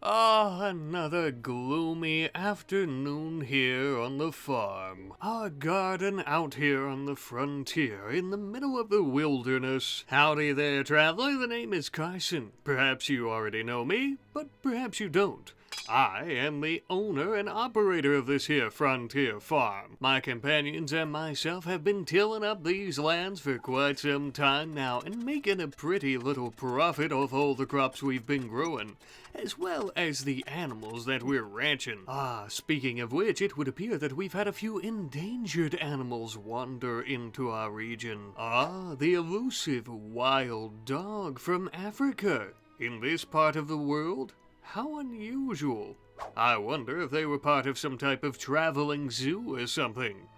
Another gloomy afternoon here on the farm. Our garden out here on the frontier, in the middle of the wilderness. Howdy there, traveler. The name is Carson. Perhaps you already know me, but perhaps you don't. I am the owner and operator of this here frontier farm. My companions and myself have been tilling up these lands for quite some time now and making a pretty little profit off all the crops we've been growing, as well as the animals that we're ranching. Speaking of which, it would appear that we've had a few endangered animals wander into our region. The elusive wild dog from Africa. In this part of the world? How unusual. I wonder if they were part of some type of traveling zoo or something.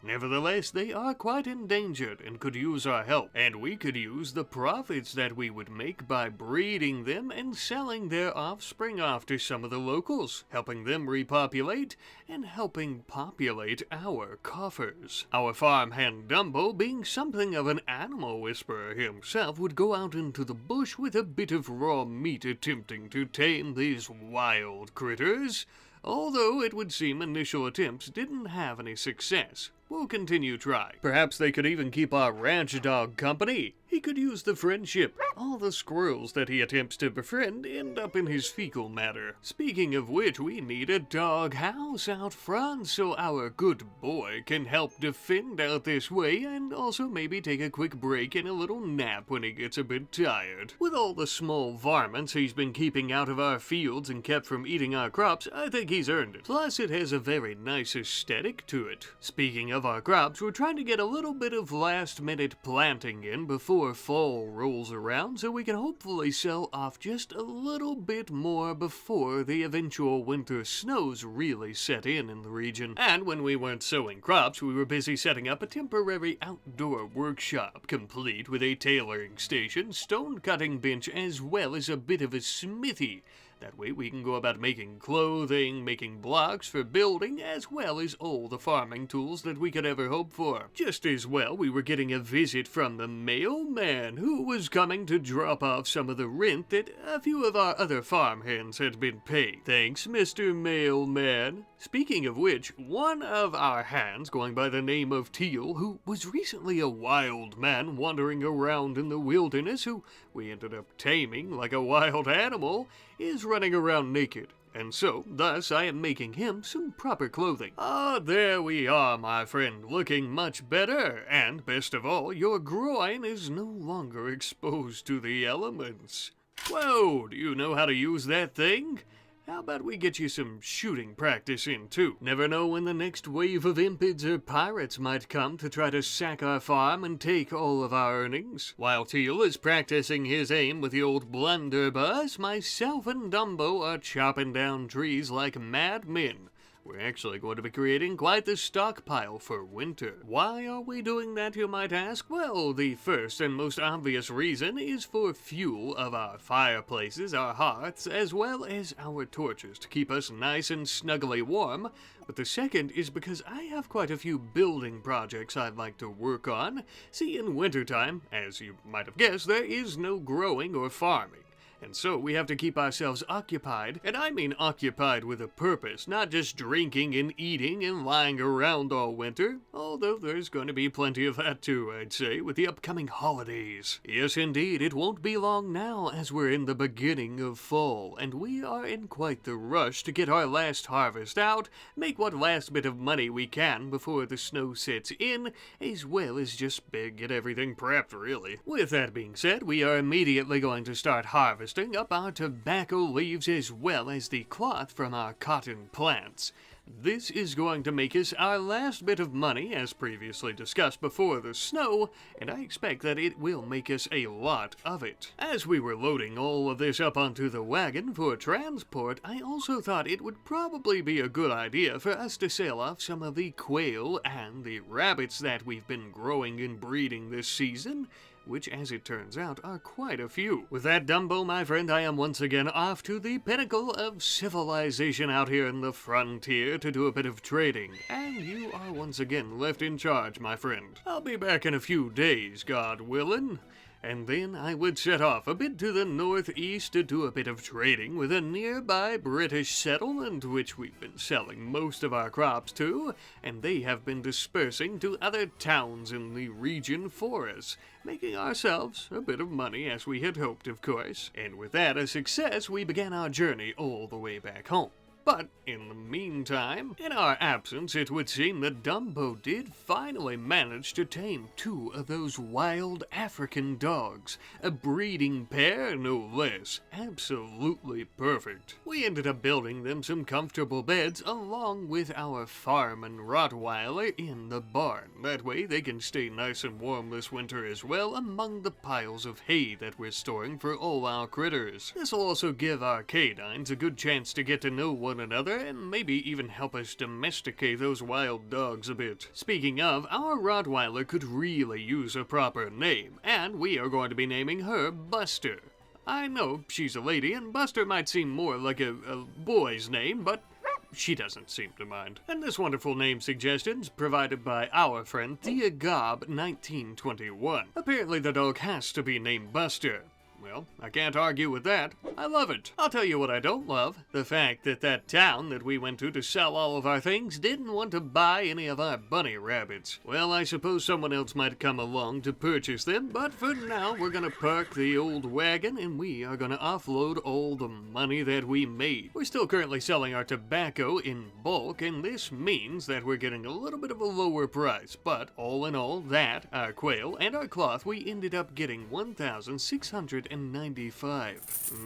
Nevertheless, they are quite endangered and could use our help, and we could use the profits that we would make by breeding them and selling their offspring off to some of the locals, helping them repopulate and helping populate our coffers. Our farmhand Dumbo, being something of an animal whisperer himself, would go out into the bush with a bit of raw meat attempting to tame these wild critters. Although it would seem initial attempts didn't have any success. We'll continue trying. Perhaps they could even keep our ranch dog company. He could use the friendship. All the squirrels that he attempts to befriend end up in his fecal matter. Speaking of which, we need a dog house out front so our good boy can help defend out this way and also maybe take a quick break and a little nap when he gets a bit tired. With all the small varmints he's been keeping out of our fields and kept from eating our crops, I think he's earned it. Plus, it has a very nice aesthetic to it. Speaking of our crops, we're trying to get a little bit of last-minute planting in before fall rolls around so we can hopefully sell off just a little bit more before the eventual winter snows really set in the region. And when we weren't sowing crops, we were busy setting up a temporary outdoor workshop, complete with a tailoring station, stone cutting bench, as well as a bit of a smithy. That way we can go about making clothing, making blocks for building, as well as all the farming tools that we could ever hope for. Just as well, we were getting a visit from the mailman, who was coming to drop off some of the rent that a few of our other farmhands had been paying. Thanks, Mr. Mailman. Speaking of which, one of our hands, going by the name of Teal, who was recently a wild man wandering around in the wilderness, who we ended up taming like a wild animal, is running around naked. And so, thus, I am making him some proper clothing. There we are, my friend, looking much better. And best of all, your groin is no longer exposed to the elements. Whoa, do you know how to use that thing? How about we get you some shooting practice in, too? Never know when the next wave of impids or pirates might come to try to sack our farm and take all of our earnings. While Teal is practicing his aim with the old blunderbuss, myself and Dumbo are chopping down trees like mad men. We're actually going to be creating quite the stockpile for winter. Why are we doing that, you might ask? Well, the first and most obvious reason is for fuel of our fireplaces, our hearths, as well as our torches to keep us nice and snuggly warm. But the second is because I have quite a few building projects I'd like to work on. See, in wintertime, as you might have guessed, there is no growing or farming. And so we have to keep ourselves occupied, and I mean occupied with a purpose, not just drinking and eating and lying around all winter, although there's going to be plenty of that too, I'd say, with the upcoming holidays. Yes, indeed, it won't be long now as we're in the beginning of fall, and we are in quite the rush to get our last harvest out, make what last bit of money we can before the snow sets in, as well as just get everything prepped, really. With that being said, we are immediately going to start harvesting up our tobacco leaves as well as the cloth from our cotton plants. This is going to make us our last bit of money, as previously discussed before the snow, and I expect that it will make us a lot of it. As we were loading all of this up onto the wagon for transport, I also thought it would probably be a good idea for us to sell off some of the quail and the rabbits that we've been growing and breeding this season, which, as it turns out, are quite a few. With that, Dumbo, my friend, I am once again off to the pinnacle of civilization out here in the frontier to do a bit of trading, and you are once again left in charge, my friend. I'll be back in a few days, God willing. and then I would set off a bit to the northeast to do a bit of trading with a nearby British settlement, which we've been selling most of our crops to, and they have been dispersing to other towns in the region for us, making ourselves a bit of money as we had hoped, of course. And with that a success, we began our journey all the way back home. But in the meantime, in our absence, it would seem that Dumbo did finally manage to tame 2 of those wild African dogs. A breeding pair, no less. Absolutely perfect. We ended up building them some comfortable beds along with our farm-and Rottweiler in the barn. That way they can stay nice and warm this winter as well among the piles of hay that we're storing for all our critters. This will also give our canines a good chance to get to know one another and maybe even help us domesticate those wild dogs a bit. Speaking of, our Rottweiler could really use a proper name, and we are going to be naming her Buster. I know she's a lady, and Buster might seem more like a boy's name, but she doesn't seem to mind. And this wonderful name suggestion's provided by our friend Thea Gobb 1921. Apparently the dog has to be named Buster. Well, I can't argue with that. I love it. I'll tell you what I don't love. The fact that that town that we went to sell all of our things didn't want to buy any of our bunny rabbits. Well, I suppose someone else might come along to purchase them, but for now we're gonna park the old wagon and we are gonna offload all the money that we made. We're still currently selling our tobacco in bulk, and this means that we're getting a little bit of a lower price, but all in all, that, our quail, and our cloth, we ended up getting $1,695.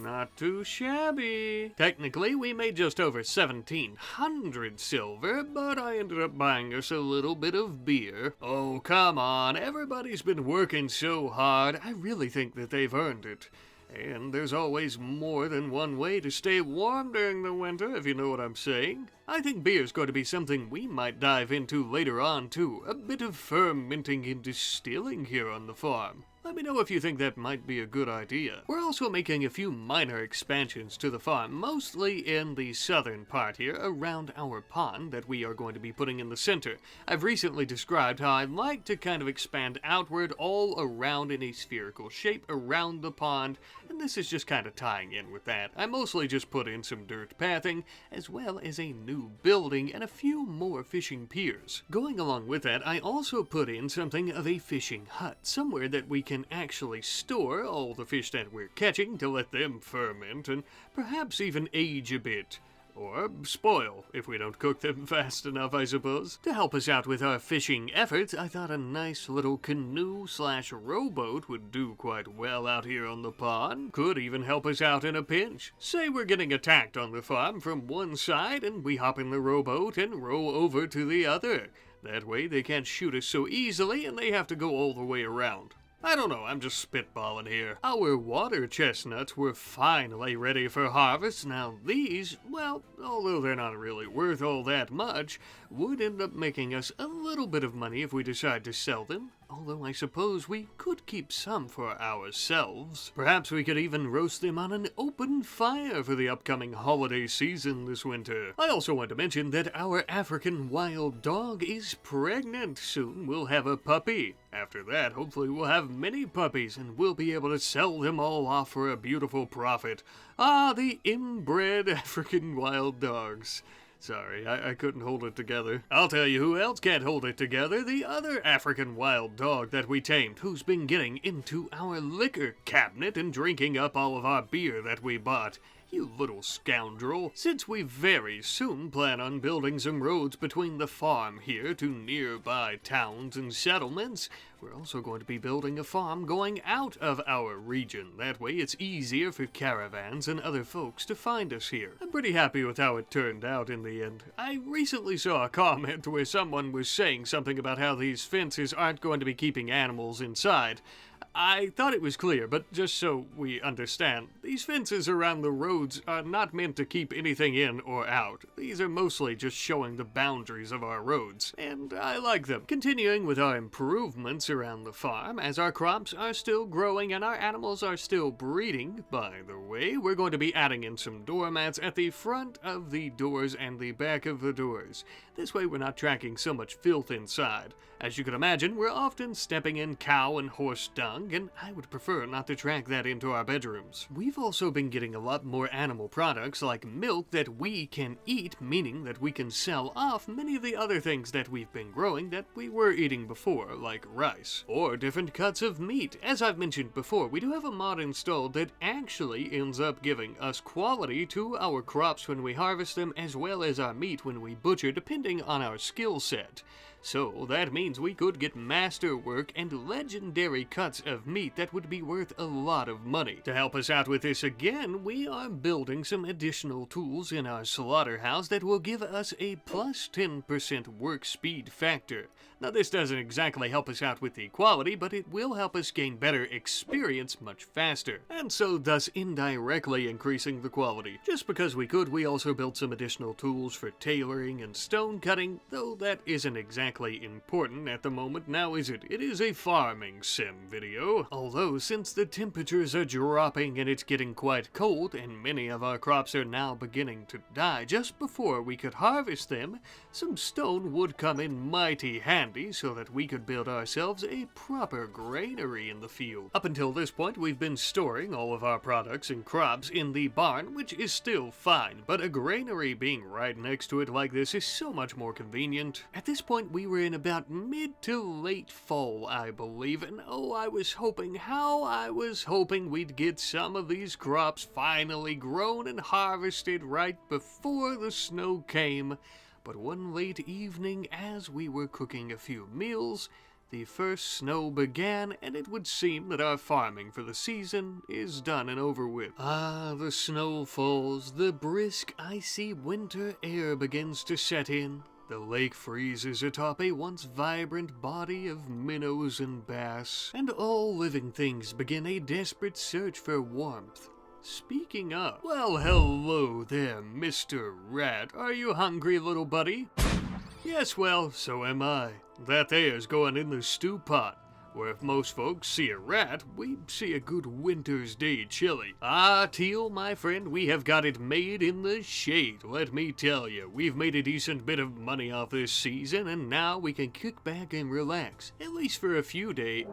Not too shabby. Technically, we made just over 1,700 silver, but I ended up buying us a little bit of beer. Oh, come on, everybody's been working so hard. I really think that they've earned it. And there's always more than one way to stay warm during the winter, if you know what I'm saying. I think beer's going to be something we might dive into later on, too. A bit of fermenting and distilling here on the farm. Let me know if you think that might be a good idea. We're also making a few minor expansions to the farm, mostly in the southern part here, around our pond that we are going to be putting in the center. I've recently described how I like to kind of expand outward all around in a spherical shape around the pond, and this is just kind of tying in with that. I mostly just put in some dirt pathing, as well as a new building and a few more fishing piers. Going along with that, I also put in something of a fishing hut, somewhere that we can actually store all the fish that we're catching to let them ferment and perhaps even age a bit. Or spoil, if we don't cook them fast enough, I suppose. To help us out with our fishing efforts, I thought a nice little canoe/rowboat would do quite well out here on the pond. Could even help us out in a pinch. Say we're getting attacked on the farm from one side, and we hop in the rowboat and row over to the other. That way they can't shoot us so easily, and they have to go all the way around. I don't know, I'm just spitballing here. Our water chestnuts were finally ready for harvest. Now these, well, although they're not really worth all that much, would end up making us a little bit of money if we decide to sell them. Although I suppose we could keep some for ourselves. Perhaps we could even roast them on an open fire for the upcoming holiday season this winter. I also want to mention that our African wild dog is pregnant. Soon we'll have a puppy. After that, hopefully we'll have many puppies and we'll be able to sell them all off for a beautiful profit. Ah, the inbred African wild dogs. Sorry, I couldn't hold it together. I'll tell you who else can't hold it together. The other African wild dog that we tamed, who's been getting into our liquor cabinet and drinking up all of our beer that we bought. You little scoundrel. Since we very soon plan on building some roads between the farm here to nearby towns and settlements, we're also going to be building a farm going out of our region. That way it's easier for caravans and other folks to find us here. I'm pretty happy with how it turned out in the end. I recently saw a comment where someone was saying something about how these fences aren't going to be keeping animals inside. I thought it was clear, but just so we understand, these fences around the roads are not meant to keep anything in or out. These are mostly just showing the boundaries of our roads, and I like them. Continuing with our improvements around the farm, as our crops are still growing and our animals are still breeding. By the way, we're going to be adding in some doormats at the front of the doors and the back of the doors. This way we're not tracking so much filth inside. As you can imagine, we're often stepping in cow and horse dung, wrong, and I would prefer not to track that into our bedrooms. We've also been getting a lot more animal products like milk that we can eat, meaning that we can sell off many of the other things that we've been growing that we were eating before, like rice, or different cuts of meat. As I've mentioned before, we do have a mod installed that actually ends up giving us quality to our crops when we harvest them, as well as our meat when we butcher, depending on our skill set. So that means we could get masterwork and legendary cuts of meat that would be worth a lot of money. To help us out with this again, we are building some additional tools in our slaughterhouse that will give us a plus 10% work speed factor. Now this doesn't exactly help us out with the quality, but it will help us gain better experience much faster, and so thus indirectly increasing the quality. Just because we could, we also built some additional tools for tailoring and stone cutting, though that isn't exactly important at the moment, now is it? It is a farming sim video. Although since the temperatures are dropping and it's getting quite cold, and many of our crops are now beginning to die, just before we could harvest them, some stone would come in mighty handy so that we could build ourselves a proper granary in the field. Up until this point, we've been storing all of our products and crops in the barn, which is still fine, but a granary being right next to it like this is so much more convenient. At this point, we were in about mid to late fall, I believe, and oh, I was hoping we'd get some of these crops finally grown and harvested right before the snow came. But one late evening, as we were cooking a few meals, the first snow began, and it would seem that our farming for the season is done and over with. Ah, the snow falls, the brisk, icy winter air begins to set in. The lake freezes atop a once vibrant body of minnows and bass, and all living things begin a desperate search for warmth. Speaking of, well, hello there, Mr. Rat. Are you hungry, little buddy? Yes, well, so am I. That there's going in the stew pot, where if most folks see a rat, we see a good winter's day chili. Ah, Teal, my friend, we have got it made in the shade, let me tell you. We've made a decent bit of money off this season, and now we can kick back and relax. At least for a few days.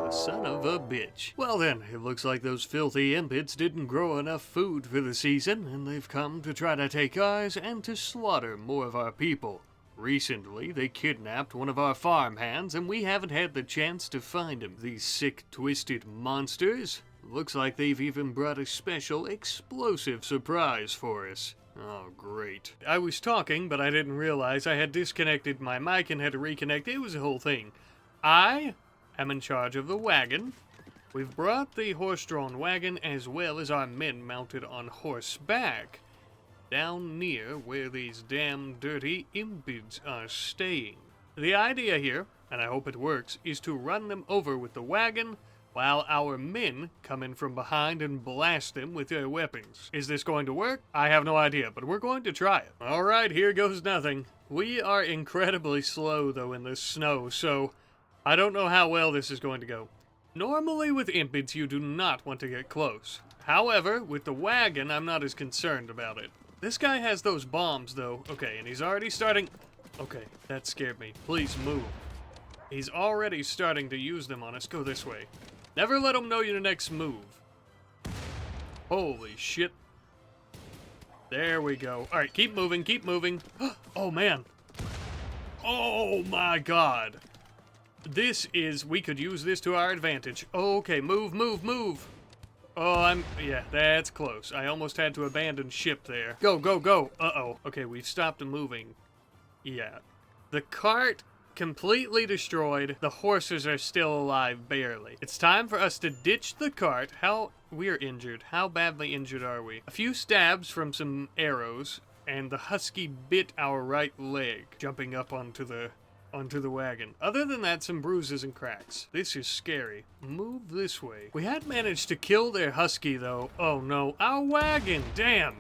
Son of a bitch. Well then, it looks like those filthy impets didn't grow enough food for the season, and they've come to try to take ours and to slaughter more of our people. Recently, they kidnapped one of our farmhands, and we haven't had the chance to find him. These sick, twisted monsters. Looks like they've even brought a special explosive surprise for us. Oh, great. I was talking, but I didn't realize I had disconnected my mic and had to reconnect. It was a whole thing. I am in charge of the wagon. We've brought the horse-drawn wagon as well as our men mounted on horseback down near where these damn dirty impids are staying. The idea here, and I hope it works, is to run them over with the wagon while our men come in from behind and blast them with their weapons. Is this going to work? I have no idea, but we're going to try it. Alright, here goes nothing. We are incredibly slow, though, in this snow, so I don't know how well this is going to go. Normally with impids, you do not want to get close. However, with the wagon, I'm not as concerned about it. This guy has those bombs, though. Okay, and he's already starting... Okay, that scared me. Please move. He's already starting to use them on us. Go this way. Never let him know your next move. Holy shit. There we go. Alright, keep moving, keep moving. Oh, man. Oh, my God. This is... We could use this to our advantage. Okay, move, move, move. Oh, yeah, that's close. I almost had to abandon ship there. Go, go, go. Uh-oh. Okay, we've stopped moving. Yeah. The cart completely destroyed. The horses are still alive, barely. It's time for us to ditch the cart. We're injured. How badly injured are we? A few stabs from some arrows, and the husky bit our right leg, jumping up onto the wagon. Other than that, some bruises and cracks. This is scary. Move this way. We had managed to kill their husky, though. Oh, no. Our wagon! Damn!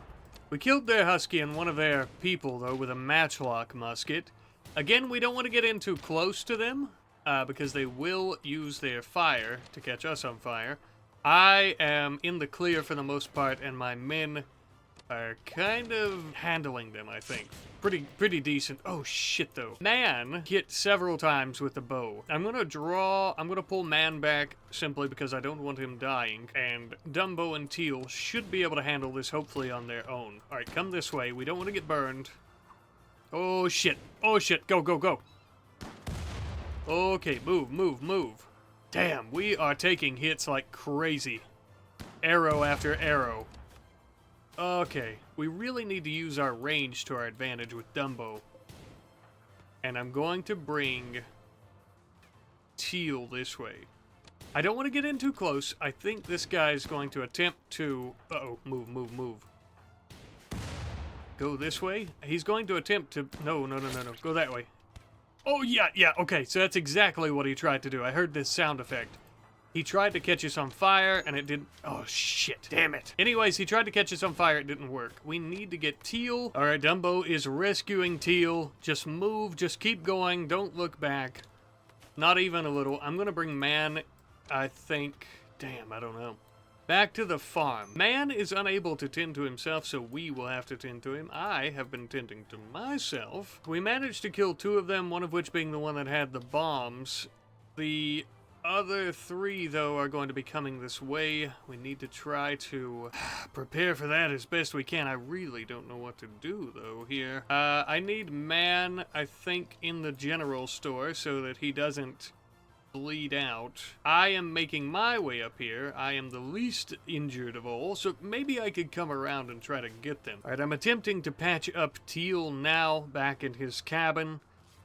We killed their husky and one of their people, though, with a matchlock musket. Again, we don't want to get in too close to them, because they will use their fire to catch us on fire. I am in the clear for the most part, and my men are kind of handling them, I think. Pretty decent. Oh shit though. Man hit several times with the bow. I'm gonna pull Man back simply because I don't want him dying. And Dumbo and Teal should be able to handle this hopefully on their own. Alright, come this way. We don't want to get burned. Oh shit. Oh shit. Go, go, go. Okay, move, move, move. Damn, we are taking hits like crazy. Arrow after arrow. Okay, we really need to use our range to our advantage with Dumbo. And I'm going to bring Teal this way. I don't want to get in too close. I think this guy's going to attempt to... Uh-oh, move, move, move. Go this way? He's going to attempt to... No, no, no, no, no. Go that way. Oh, yeah, yeah, okay, so that's exactly what he tried to do. I heard this sound effect. He tried to catch us on fire, and it didn't... Oh, shit. Damn it. Anyways, he tried to catch us on fire. It didn't work. We need to get Teal. All right, Dumbo is rescuing Teal. Just move. Just keep going. Don't look back. Not even a little. I'm going to bring Man, I think... Damn, I don't know. Back to the farm. Man is unable to tend to himself, so we will have to tend to him. I have been tending to myself. We managed to kill 2 of them, one of which being the one that had the bombs. The other 3, though, are going to be coming this way. We need to try to prepare for that as best we can. I really don't know what to do, though, here. I need Man, I think, in the general store so that he doesn't bleed out. I am making my way up here. I am the least injured of all, so maybe I could come around and try to get them. Alright, I'm attempting to patch up Teal now back in his cabin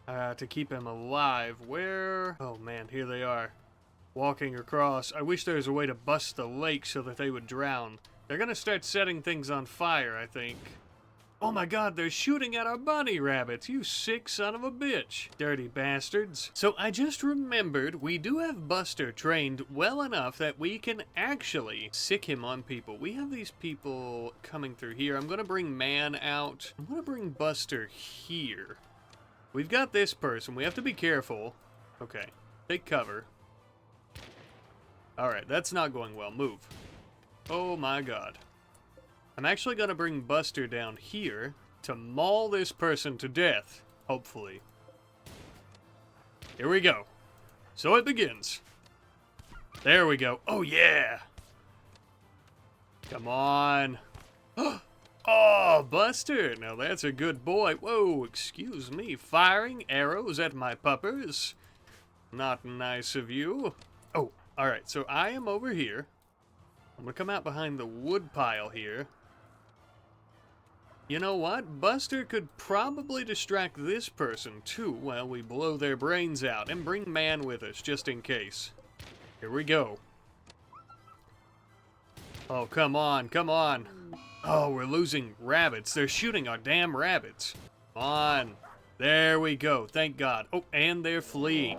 to keep him alive. Where? Oh man, here they are. Walking across. I wish there was a way to bust the lake so that they would drown. They're gonna start setting things on fire, I think. Oh my god, they're shooting at our bunny rabbits, you sick son of a bitch. Dirty bastards. So I just remembered we do have Buster trained well enough that we can actually sick him on people. We have these people coming through here. I'm gonna bring Man out. I'm gonna bring Buster here. We've got this person. We have to be careful. Okay, take cover. Alright, that's not going well. Move. Oh my god. I'm actually going to bring Buster down here to maul this person to death, hopefully. Here we go. So it begins. There we go. Oh yeah! Come on. Oh, Buster! Now that's a good boy. Whoa, excuse me. Firing arrows at my puppers? Not nice of you. Oh, alright, so I am over here. I'm gonna come out behind the wood pile here. You know what? Buster could probably distract this person too while we blow their brains out and bring Man with us just in case. Here we go. Oh, come on, come on. Oh, we're losing rabbits. They're shooting our damn rabbits. Come on. There we go. Thank God. Oh, and they're fleeing.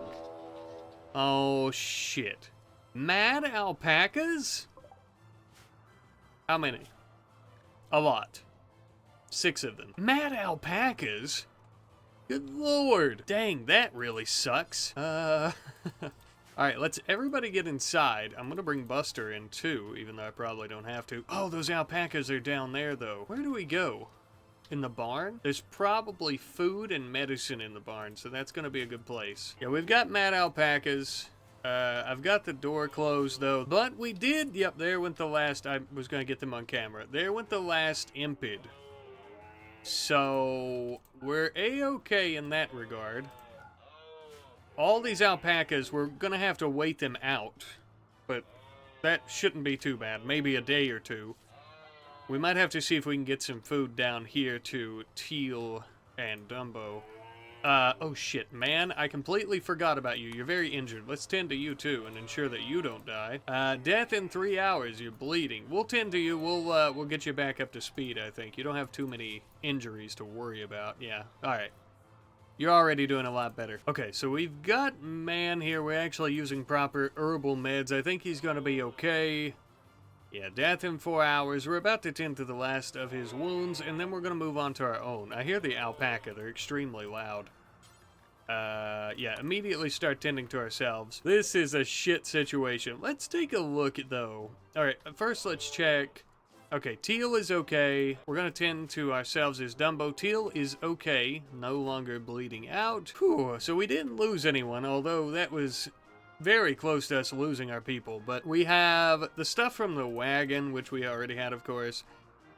Oh, shit. Mad alpacas? How many? A lot. 6 of them. Mad alpacas? Good lord. Dang, that really sucks. Alright, let's everybody get inside. I'm gonna bring Buster in too, even though I probably don't have to. Oh, those alpacas are down there though. Where do we go? In the barn? There's probably food and medicine in the barn, so that's gonna be a good place. Yeah, we've got mad alpacas. I've got the door closed though, but we did, yep, there went the last, I was gonna get them on camera. There went the last impid. So, we're A-okay in that regard. All these alpacas, we're gonna have to wait them out. But that shouldn't be too bad. Maybe a day or 2. We might have to see if we can get some food down here to Teal and Dumbo. Oh shit, Man, I completely forgot about you. You're very injured. Let's tend to you too and ensure that you don't die. Death in 3 hours. You're bleeding. We'll tend to you. We'll get you back up to speed, I think. You don't have too many injuries to worry about. Yeah. Alright. You're already doing a lot better. Okay, so we've got Man here. We're actually using proper herbal meds. I think he's gonna be okay. Yeah, death in 4 hours. We're about to tend to the last of his wounds, and then we're going to move on to our own. I hear the alpaca. They're extremely loud. Yeah, immediately start tending to ourselves. This is a shit situation. Let's take a look, though. Alright, first let's check. Okay, teal is okay. We're gonna tend to ourselves as Dumbo. Teal is okay, no longer bleeding out. Whew, so we didn't lose anyone, although that was very close to us losing our people. But we have the stuff from the wagon, which we already had, of course.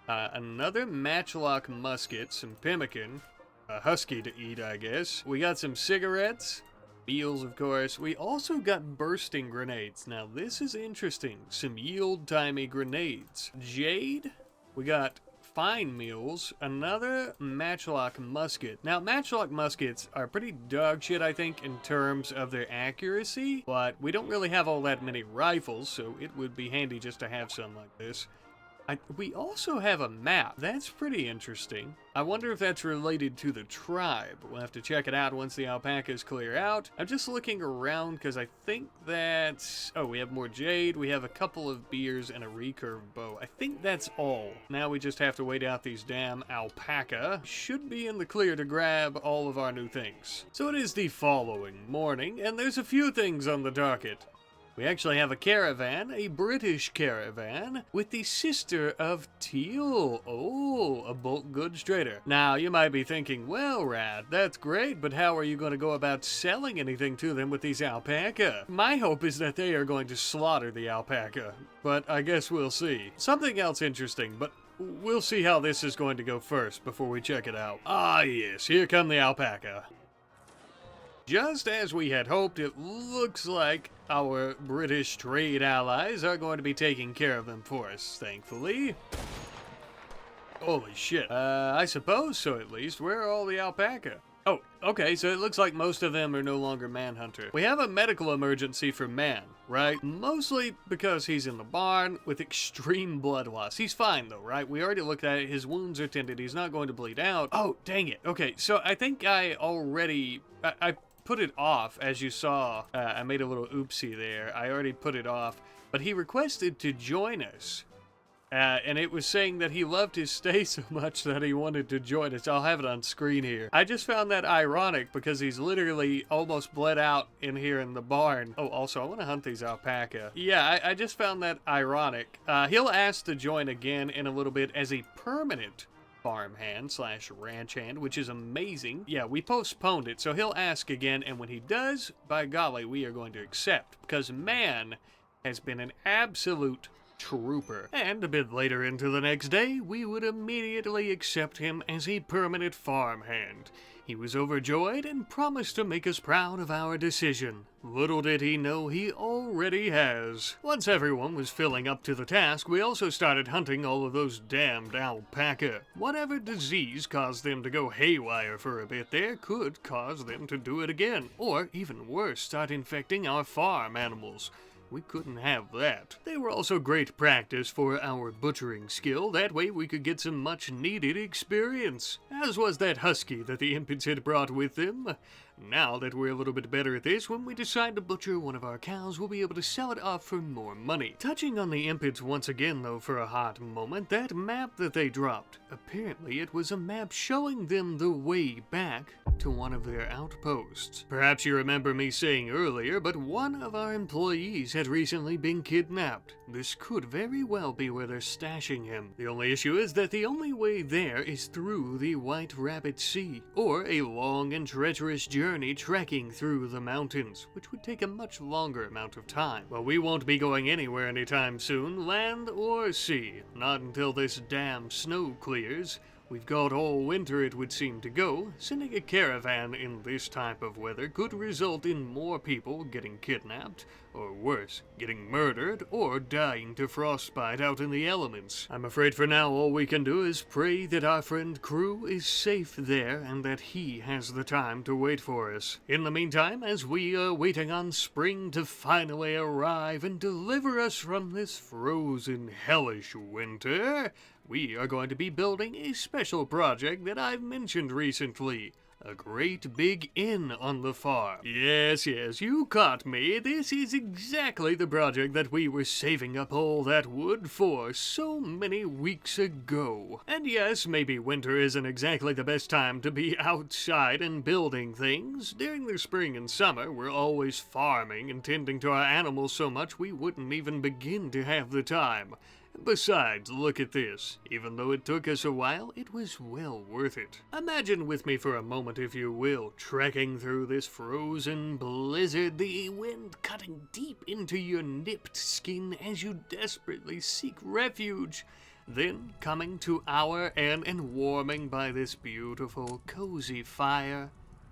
Another matchlock musket, some pemmican, a husky to eat, I guess. We got some cigarettes, meals, of course. We also got bursting grenades. Now, this is interesting. Some yield-timey grenades. Jade, we got fine meals, another matchlock musket. Now, matchlock muskets are pretty dog shit, I think, in terms of their accuracy, but we don't really have all that many rifles, so it would be handy just to have some like this. We also have a map. That's pretty interesting. I wonder if that's related to the tribe. We'll have to check it out once the alpacas clear out. I'm just looking around because I think that's... Oh, we have more jade. We have a couple of beers and a recurve bow. I think that's all. Now we just have to wait out these damn alpaca. Should be in the clear to grab all of our new things. So it is the following morning, and there's a few things on the docket. We actually have a caravan, a British caravan, with the sister of Teal. Oh, a bulk goods trader. Now, you might be thinking, well, Rad, that's great, but how are you going to go about selling anything to them with these alpaca? My hope is that they are going to slaughter the alpaca, but I guess we'll see. Something else interesting, but we'll see how this is going to go first before we check it out. Ah, yes, here come the alpaca. Just as we had hoped, it looks like our British trade allies are going to be taking care of them for us, thankfully. Holy shit. I suppose so, at least. Where are all the alpaca? Oh, okay, so it looks like most of them are no longer Manhunter. We have a medical emergency for Man, right? Mostly because he's in the barn with extreme blood loss. He's fine, though, right? We already looked at it. His wounds are tended. He's not going to bleed out. Oh, dang it. Okay, so I think I already... I put it off, as you saw. I made a little oopsie there. I already put it off, but he requested to join us. And it was saying that he loved his stay so much that he wanted to join us. I'll have it on screen here. I just found that ironic because he's literally almost bled out in here in the barn. Oh, also, I want to hunt these alpaca. Yeah, I just found that ironic. He'll ask to join again in a little bit as a permanent farmhand slash ranch hand, which is amazing. Yeah, we postponed it, so he'll ask again, and when he does, by golly, we are going to accept, because Man has been an absolute trooper. And a bit later into the next day, we would immediately accept him as a permanent farmhand. He was overjoyed and promised to make us proud of our decision. Little did he know he already has. Once everyone was filling up to the task, we also started hunting all of those damned alpaca. Whatever disease caused them to go haywire for a bit there could cause them to do it again. Or, even worse, start infecting our farm animals. We couldn't have that. They were also great practice for our butchering skill. That way we could get some much needed experience. As was that husky that the impets had brought with them. Now that we're a little bit better at this, when we decide to butcher one of our cows, we'll be able to sell it off for more money. Touching on the impets once again, though, for a hot moment, that map that they dropped. Apparently it was a map showing them the way back to one of their outposts. Perhaps you remember me saying earlier, but one of our employees had recently been kidnapped. This could very well be where they're stashing him. The only issue is that the only way there is through the White Rabbit Sea, or a long and treacherous journey trekking through the mountains, which would take a much longer amount of time. Well, we won't be going anywhere anytime soon, land or sea, not until this damn snow clears. We've got all winter, it would seem, to go. Sending a caravan in this type of weather could result in more people getting kidnapped, or worse, getting murdered, or dying to frostbite out in the elements. I'm afraid for now all we can do is pray that our friend Crew is safe there and that he has the time to wait for us. In the meantime, as we are waiting on spring to finally arrive and deliver us from this frozen, hellish winter, we are going to be building a special project that I've mentioned recently. A great big inn on the farm. Yes, you caught me. This is exactly the project that we were saving up all that wood for so many weeks ago. And yes, maybe winter isn't exactly the best time to be outside and building things. During the spring and summer, we're always farming and tending to our animals so much we wouldn't even begin to have the time. Besides, look at this. Even though it took us a while, it was well worth it. Imagine with me for a moment, if you will, trekking through this frozen blizzard, the wind cutting deep into your nipped skin as you desperately seek refuge. Then coming to our inn and warming by this beautiful, cozy fire.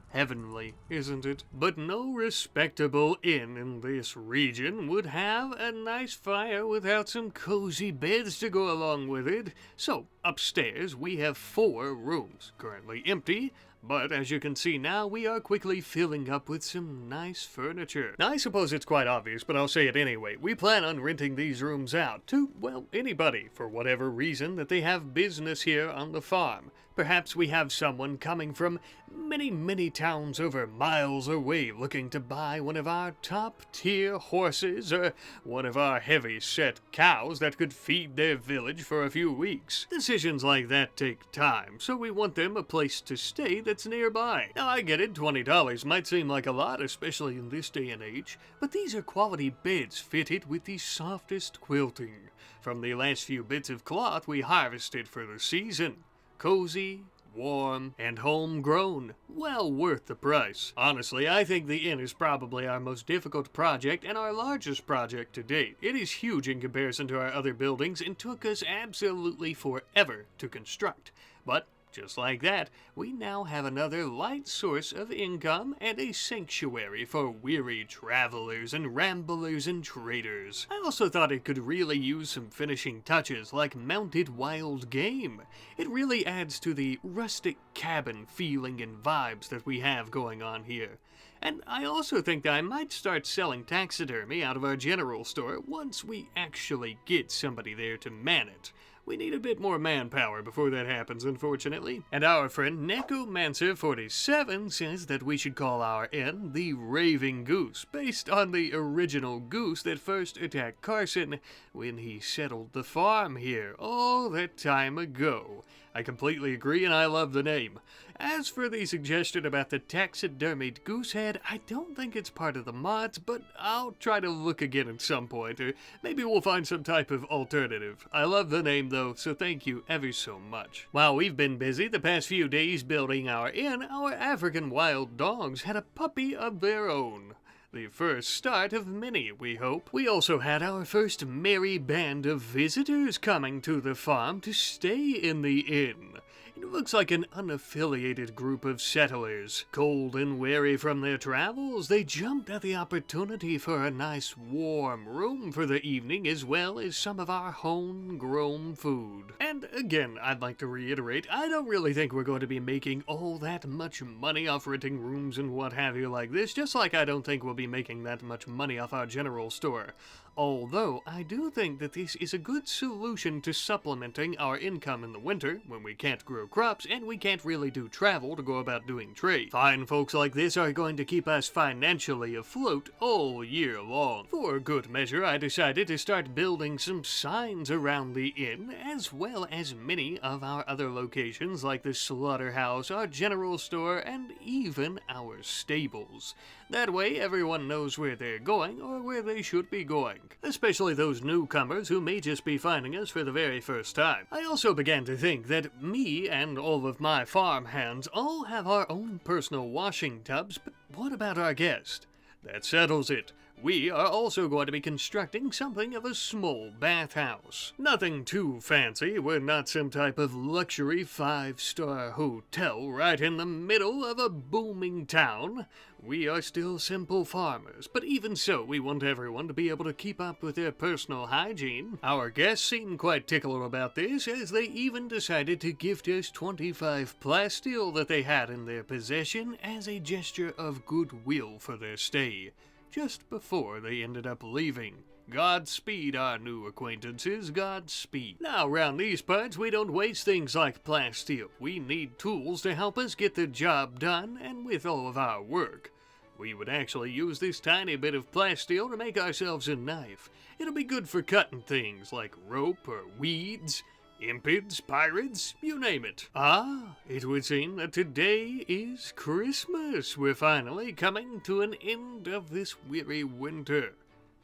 Heavenly, isn't it? But no respectable inn in this region would have a nice fire without some cozy beds to go along with it. So, upstairs we have 4 rooms, currently empty, but as you can see now, we are quickly filling up with some nice furniture. Now, I suppose it's quite obvious, but I'll say it anyway. We plan on renting these rooms out to, well, anybody, for whatever reason that they have business here on the farm. Perhaps we have someone coming from many towns over miles away looking to buy one of our top-tier horses or one of our heavy-set cows that could feed their village for a few weeks. Decisions like that take time, so we want them a place to stay that's nearby. Now, I get it, $20 might seem like a lot, especially in this day and age, but these are quality beds fitted with the softest quilting from the last few bits of cloth we harvested for the season. Cozy, warm, and homegrown. Well worth the price. Honestly, I think the inn is probably our most difficult project and our largest project to date. It is huge in comparison to our other buildings and took us absolutely forever to construct. But just like that, we now have another light source of income and a sanctuary for weary travelers and ramblers and traders. I also thought it could really use some finishing touches like mounted wild game. It really adds to the rustic cabin feeling and vibes that we have going on here. And I also think that I might start selling taxidermy out of our general store once we actually get somebody there to man it. We need a bit more manpower before that happens, unfortunately. And our friend Necromancer47 says that we should call our inn the Raving Goose, based on the original goose that first attacked Carson when he settled the farm here all that time ago. I completely agree, and I love the name. As for the suggestion about the taxidermied goose head, I don't think it's part of the mods, but I'll try to look again at some point, or maybe we'll find some type of alternative. I love the name, though, so thank you ever so much. While we've been busy the past few days building our inn, our African wild dogs had a puppy of their own. The first start of many, we hope. We also had our first merry band of visitors coming to the farm to stay in the inn. It looks like an unaffiliated group of settlers. Cold and weary from their travels, they jumped at the opportunity for a nice warm room for the evening as well as some of our homegrown food. And again, I'd like to reiterate, I don't really think we're going to be making all that much money off renting rooms and what have you like this, just like I don't think we'll be making that much money off our general store. Although, I do think that this is a good solution to supplementing our income in the winter, when we can't grow crops and we can't really do travel to go about doing trade. Fine folks like this are going to keep us financially afloat all year long. For good measure, I decided to start building some signs around the inn, as well as many of our other locations like the slaughterhouse, our general store, and even our stables. That way, everyone knows where they're going or where they should be going. Especially those newcomers who may just be finding us for the very first time. I also began to think that me and all of my farm hands all have our own personal washing tubs, but what about our guest? That settles it. We are also going to be constructing something of a small bathhouse. Nothing too fancy, we're not some type of luxury 5-star hotel right in the middle of a booming town. We are still simple farmers, but even so, we want everyone to be able to keep up with their personal hygiene. Our guests seem quite tickler about this, as they even decided to gift us 25 plasteel that they had in their possession as a gesture of goodwill for their stay, just before they ended up leaving. Godspeed, our new acquaintances, Godspeed. Now, around these parts, we don't waste things like plasteel. We need tools to help us get the job done, and with all of our work. We would actually use this tiny bit of plasteel to make ourselves a knife. It'll be good for cutting things like rope or weeds, impids, pirates, you name it. Ah, it would seem that today is Christmas. We're finally coming to an end of this weary winter.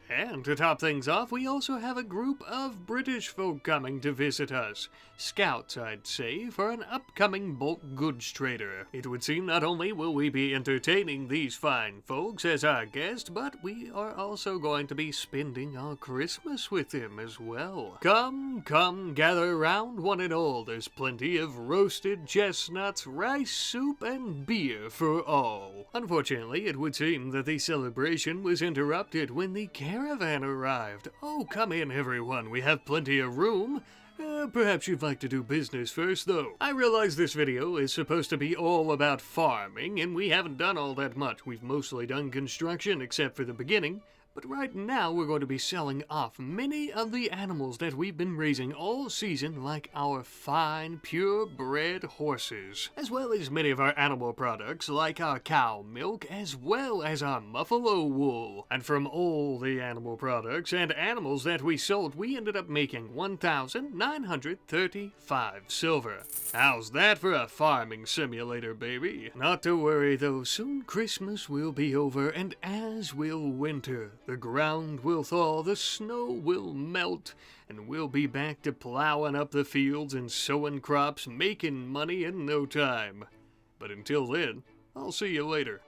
And to top things off, we also have a group of British folk coming to visit us. Scouts, I'd say, for an upcoming bulk goods trader. It would seem not only will we be entertaining these fine folks as our guests, but we are also going to be spending our Christmas with them as well. Come, gather round one and all. There's plenty of roasted chestnuts, rice soup, and beer for all. Unfortunately, it would seem that the celebration was interrupted when the caravan arrived. Oh, come in, everyone. We have plenty of room. Perhaps you'd like to do business first, though. I realize this video is supposed to be all about farming, and we haven't done all that much. We've mostly done construction, except for the beginning. But right now, we're going to be selling off many of the animals that we've been raising all season, like our fine, purebred horses, as well as many of our animal products, like our cow milk, as well as our buffalo wool. And from all the animal products and animals that we sold, we ended up making 1,935 silver. How's that for a farming simulator, baby? Not to worry, though, soon Christmas will be over, and as will winter. The ground will thaw, the snow will melt, and we'll be back to plowing up the fields and sowing crops, making money in no time. But until then, I'll see you later.